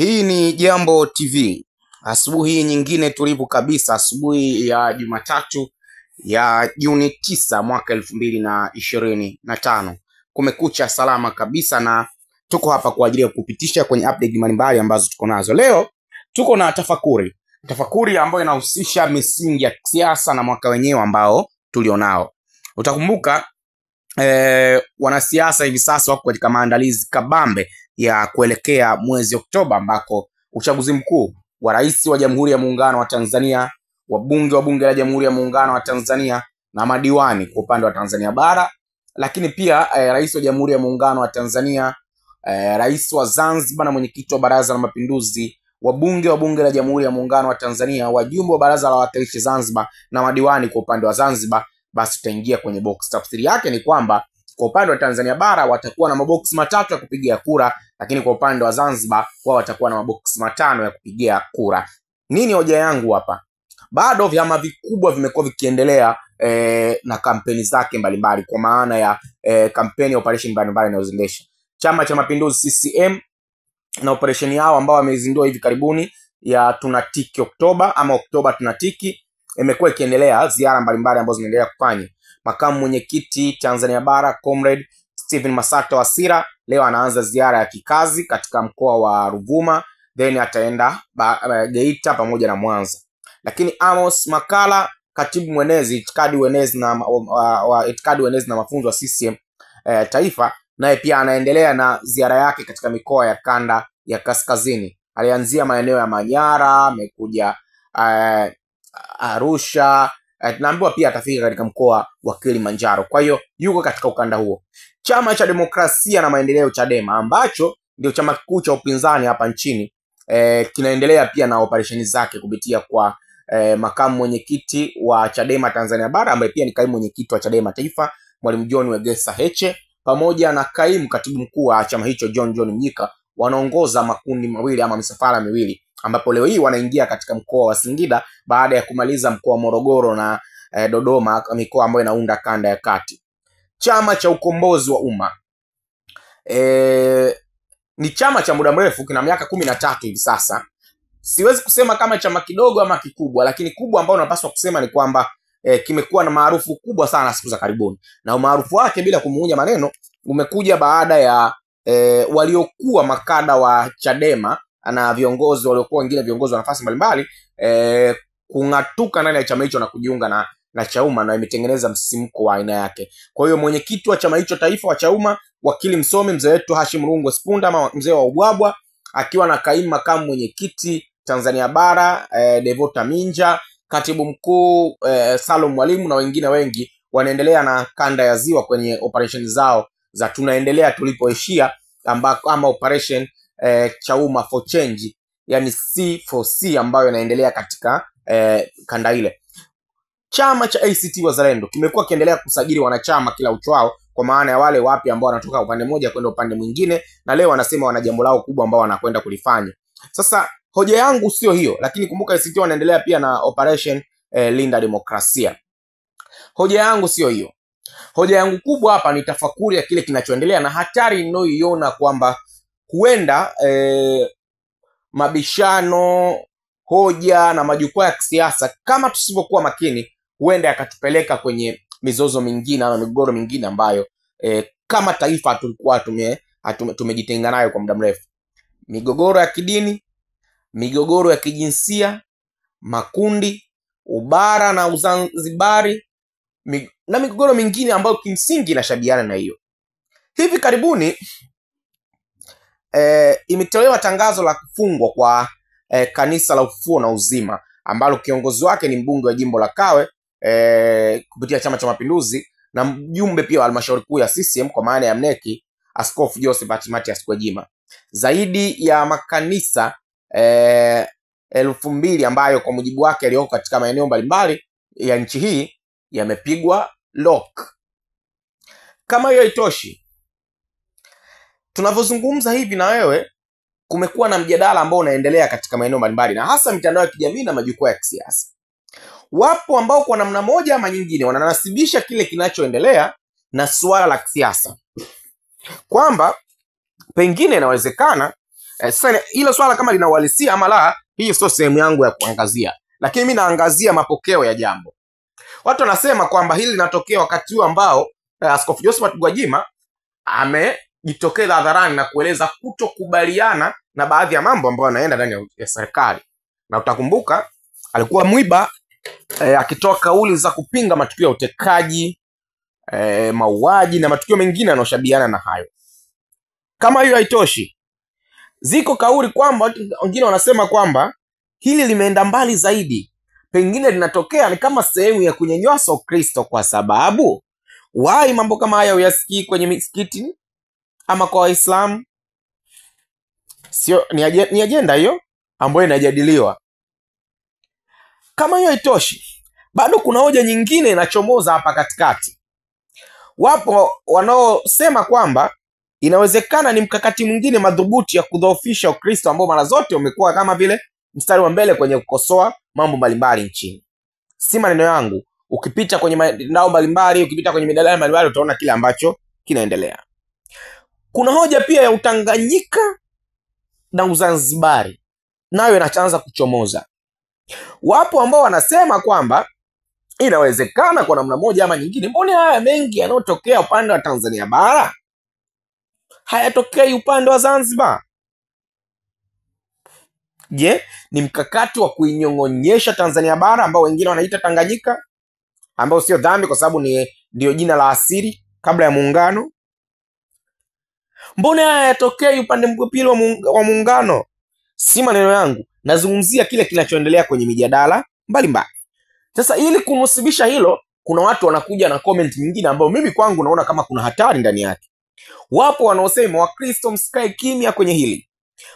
Hii ni Jambo TV. Asubuhi nyingine tulivu kabisa, asubuhi ya Jumatatu ya Juni 9 mwaka 2025. Kumekucha salama kabisa na tuko hapa kwa ajili ya kupitisha kwenye update mbalimbali ambazo tuko nazo. Leo tuko na tafakuri ambayo inahusisha misingi ya siasa na mwaka wenyewe ambao tulionao. Utakumbuka wanasiasa hivi sasa wako katika maandalizi kabambe ya kuelekea mwezi Oktoba, ambako uchaguzi mkuu wa rais wa Jamhuri ya Muungano wa Tanzania, wabunge wa Bunge la Jamhuri ya Muungano wa Tanzania na madiwani kwa upande wa Tanzania bara, lakini pia rais wa Jamhuri ya Muungano wa Tanzania, rais wa Zanzibar na mwenyekiti wa Baraza la Mapinduzi, wabunge wa Bunge la Jamhuri ya Muungano wa Tanzania, wajumbe wa Baraza la Wawakilishi Zanzibar na madiwani kwa upande wa Zanzibar, basi tutaingia kwenye box. Tafsiri yake ni kwamba kwa upande wa Tanzania bara watakuwa na mabox matatu ya kupigia kura, lakini kwa upande wa Zanzibar wao watakuwa na mabox matano ya kupigia kura. Nini hoja yangu hapa? Bado vyama vikubwa vimekuwa vikiendelea na kampeni zake mbalimbali, kwa maana ya kampeni operation mbalimbali inayoendesha Chama cha Mapinduzi CCM na operation yao ambao wamezindua hivi karibuni ya tunatiki Oktoba ama Oktoba tunatiki, imekuwa ikiendelea. Ziara mbalimbali ambazo zinaendelea kufanya. Makamu mwenyekiti Tanzania bara Comrade Stephen Masato Wasira leo anaanza ziara ya kikazi katika mkoa wa Ruvuma, then ataenda Geita pamoja na Mwanza. Lakini Amos Makala, katibu mwenezi itikadi uenezi na mafunzo wa CCM taifa, naye pia anaendelea na ziara yake katika mikoa ya kanda ya kaskazini. Alianzia maeneo ya Manyara, amekuja Arusha, tunaambiwa pia atafika katika mkoa wa Kilimanjaro. Kwa hiyo yuko katika ukanda huo. Chama cha Demokrasia na Maendeleo Chadema, ambacho ndio chama kikuu cha upinzani hapa nchini, kinaendelea pia na operesheni zake kupitia kwa makamu mwenyekiti wa Chadema Tanzania bara, ambaye pia ni kaimu mwenyekiti wa Chadema taifa Mwalimu John Wegesa Heche, pamoja na kaimu katibu mkuu wa chama hicho John Mnyika. Wanaongoza makundi mawili ama misafara miwili, ambapo leo hii wanaingia katika mkoa wa Singida baada ya kumaliza mkoa wa Morogoro na Dodoma, mikoa ambayo inaunda kanda ya kati. Chama cha Ukombozi wa Umma ni chama cha muda mrefu, kina miaka 13 hivi sasa. Siwezi kusema kama chama kidogo ama kikubwa, lakini kubwa ambao napaswa kusema ni kwamba kimekuwa na maarufu kubwa sana siku za karibuni, na umaarufu wake bila kumuunya maneno umekuja baada ya waliokuwa makada wa Chadema na viongozi waliokuwa wengine viongozi wa nafasi mbalimbali kung'atuka ndani ya chama hicho na kujiunga na Chauma, na imetengeneza msisimko wa aina yake. Kwa hiyo mwenyekiti wa chama hicho taifa wa Chauma, wakili msomi mzee wetu Hashim Rungwe Spunda ama mzee wa Ubwabwa, akiwa na kaimu makamu mwenyekiti Tanzania bara Devota Minja, katibu mkuu Salum Mwalimu na wengine wengi, wanaendelea na kanda ya Ziwa kwenye operation zao za tunaendelea tulipoishia, ama operation Chauma for Change, yani C4C, ambayo inaendelea katika kanda ile. Chama cha ACT Wazalendo kimekuwa kiendelea kusajili wanachama kila uchwao, kwa maana ya wale wapi ambao wanatoka upande mmoja kwenda upande mwingine, na leo wanasema wana jambo lao kubwa ambao wanakwenda kulifanya. Sasa hoja yangu sio hiyo, lakini kumbuka ACT wanaendelea pia na operation Linda Demokrasia. Hoja yangu sio hiyo. Hoja yangu kubwa hapa ni tafakuri ya kile kinachoendelea na hatari ninayoiona kwamba huenda mabishano, hoja na majukwaa ya kisiasa, kama tusivyokuwa makini, huenda yakatupeleka kwenye mizozo mingine ama migogoro mingine ambayo kama taifa tulikuwa tumejitenga nayo kwa muda mrefu. Migogoro ya kidini, migogoro ya kijinsia, makundi, ubara na uzanzibari, na migogoro mingine ambayo kimsingi inashabiana na hiyo. Hivi karibuni imetolewa tangazo la kufungwa kwa kanisa la Ufufuo na Uzima, ambalo kiongozi wake ni mbunge wa jimbo la Kawe kupitia Chama cha Mapinduzi na mjumbe pia wa halmashauri kuu ya CCM kwa maana ya Mneki, Askofu Josephat Mathias Gwajima. Zaidi ya makanisa 2000 ambayo kwa mujibu wake yaliyoko katika maeneo mbalimbali ya nchi hii yamepigwa lock. Kama hiyo haitoshi, tunavyozungumza hivi na wewe, kumekuwa na mjadala ambao unaendelea katika maeneo mbalimbali na hasa mitandao ya kijamii na majukwaa ya kisiasa. Wapo ambao kwa namna moja ama nyingine wananasibisha kile kinachoendelea na suala la kisiasa, kwamba pengine inawezekana Sasa hilo swala kama lina uhalisia ama la, hiyo sio sehemu yangu ya kuangazia, lakini mimi naangazia mapokeo ya jambo. Watu wanasema kwamba hili linatokea wakati huu ambao Askofu Josephat Gwajima amejitokeza hadharani na kueleza kutokubaliana na baadhi ya mambo ambayo yanaenda ndani ya serikali. Na utakumbuka alikuwa mwiba akitoa kauli za kupinga matukio ya utekaji, mauaji na matukio mengine yanayoshabihiana na hayo. Kama hiyo haitoshi, ziko kauli kwamba wengine wanasema kwamba hili limeenda mbali zaidi, pengine linatokea ni kama sehemu ya kunyanyasa Ukristo, kwa sababu wai mambo kama haya uyasikii kwenye misikiti ama kwa Waislamu. Sio, ni ajenda hiyo ambayo inajadiliwa. Kama hiyo haitoshi, bado kuna hoja nyingine inachomoza hapa katikati. Wapo wanaosema kwamba inawezekana ni mkakati mwingine madhubuti ya kudhoofisha Ukristo ambao mara zote umekuwa kama vile mstari wa mbele kwenye kukosoa mambo mbalimbali nchini. Si maneno yangu, ukipita kwenye mitandao mbalimbali, ukipita kwenye mijadala mbalimbali utaona kile ambacho kinaendelea. Kuna hoja pia ya Utanganyika na Uzanzibari, nayo inaanza kuchomoza. Wapo ambao wanasema kwamba inawezekana kwa namna moja ama nyingine, mbona haya mengi yanayotokea upande wa Tanzania bara hayatokei upande wa Zanzibar? Je, ni mkakati wa kuinyong'onyesha Tanzania bara ambao wengine wanaita Tanganyika, ambao sio dhambi kwa sababu ndio jina la asili kabla ya muungano? Mbona haya hayatokei upande mpili wa muungano? Si maneno yangu, nazungumzia kile kinachoendelea kwenye mijadala mbalimbali. Sasa ili kunusibisha hilo, kuna watu wanakuja na comment nyingine ambao mimi kwangu naona kama kuna hatari ndani yake. Wapo wanaosema Wakristo msikae kimya kwenye hili,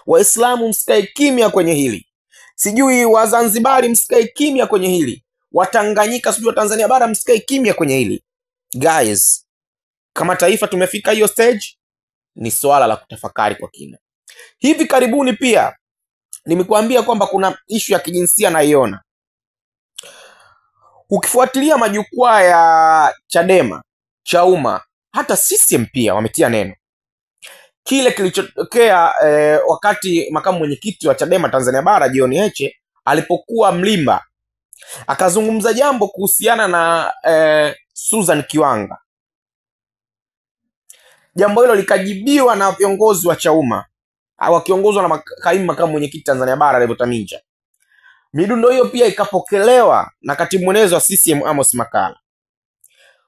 Waislamu msikae kimya kwenye hili, sijui Wazanzibari msikae kimya kwenye hili, Watanganyika sijui wa Tanzania bara msikae kimya kwenye hili. Guys, kama taifa tumefika hiyo stage, ni swala la kutafakari kwa kina. Hivi karibuni pia nimekuambia kwamba kuna ishu ya kijinsia naiona. Ukifuatilia majukwaa ya Chadema, Chauma, hata CCM pia wametia neno. Kile kilichotokea wakati makamu mwenyekiti wa Chadema Tanzania bara John Heche alipokuwa Mlimba, akazungumza jambo kuhusiana na Susan Kiwanga. Jambo hilo likajibiwa na viongozi wa Chauma wakiongozwa na kaimu makamu mwenyekiti Tanzania bara Devota Minja. Midundo hiyo pia ikapokelewa na katibu mwenezi wa CCM Amos Makalla.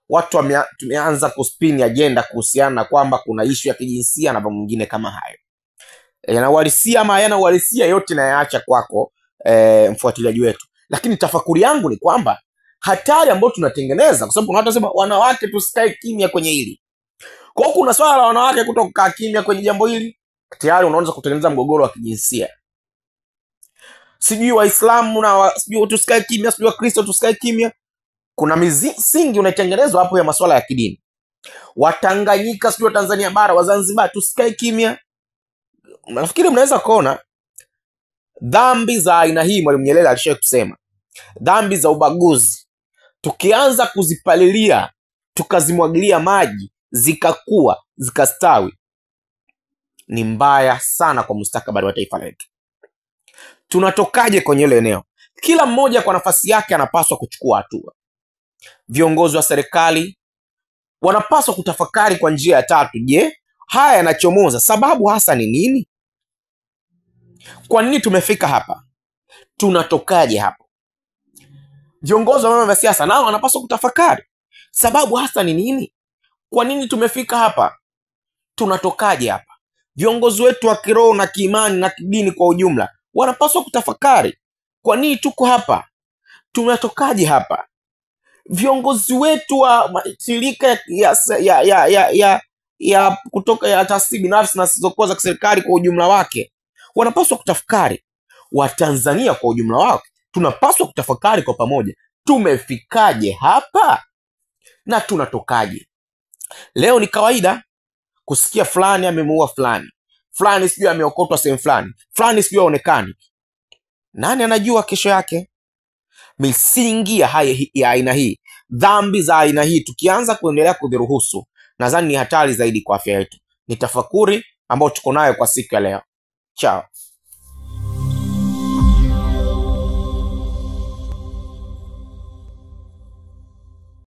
Watu tumeanza kuspin agenda kuhusiana na kwamba kuna ishu ya kijinsia na mambo mengine kama hayo. Yana uhalisia ama hayana uhalisia, yote nayaacha kwako mfuatiliaji wetu. Lakini tafakuri yangu ni kwamba hatari ambayo tunatengeneza, kwa sababu kuna watu wanasema wanawake tusikae kimya kwenye hili. Kwa hiyo kuna swala la wanawake kutokaa kimya kwenye jambo hili, tayari unaanza kutengeneza mgogoro wa kijinsia. Sijui Waislamu na sijui tusikae kimya, sijui Wakristo tusikae kimya. Kuna misingi unaitengenezwa hapo ya masuala ya kidini. Watanganyika sijui Tanzania bara, Wazanzibar tusikae kimya. Nafikiri mnaweza kuona dhambi za aina hii. Mwalimu Nyerere alishawahi kusema dhambi za ubaguzi tukianza kuzipalilia, tukazimwagilia maji, zikakua, zikastawi, ni mbaya sana kwa mustakabali wa taifa letu. Tunatokaje kwenye ile eneo? Kila mmoja kwa nafasi yake anapaswa kuchukua hatua. Viongozi wa serikali wanapaswa kutafakari kwa njia ya tatu. Je, haya yanachomoza sababu hasa ni nini? Kwa nini tumefika hapa? Tunatokaje hapo? Viongozi wa vyama vya siasa nao wanapaswa kutafakari sababu hasa ni nini? Kwa nini tumefika hapa? Tunatokaje hapa? Viongozi wetu wa kiroho na kiimani na kidini kwa ujumla wanapaswa kutafakari kwa nini tuko hapa? Tunatokaje hapa? Viongozi wetu wa mashirika ya kutoka ya taasisi binafsi na zisizokuwa za kiserikali kwa ujumla wake wanapaswa kutafakari. Watanzania kwa ujumla wake tunapaswa kutafakari kwa pamoja, tumefikaje hapa na tunatokaje? Leo ni kawaida kusikia fulani amemuua fulani, fulani sijui ameokotwa sehemu fulani, fulani sijui haonekani. Nani anajua kesho yake? Misingi ya aina hii, dhambi za aina hii, tukianza kuendelea kuviruhusu, nadhani ni hatari zaidi kwa afya yetu. Ni tafakuri ambayo tuko nayo kwa siku ya leo. Chao.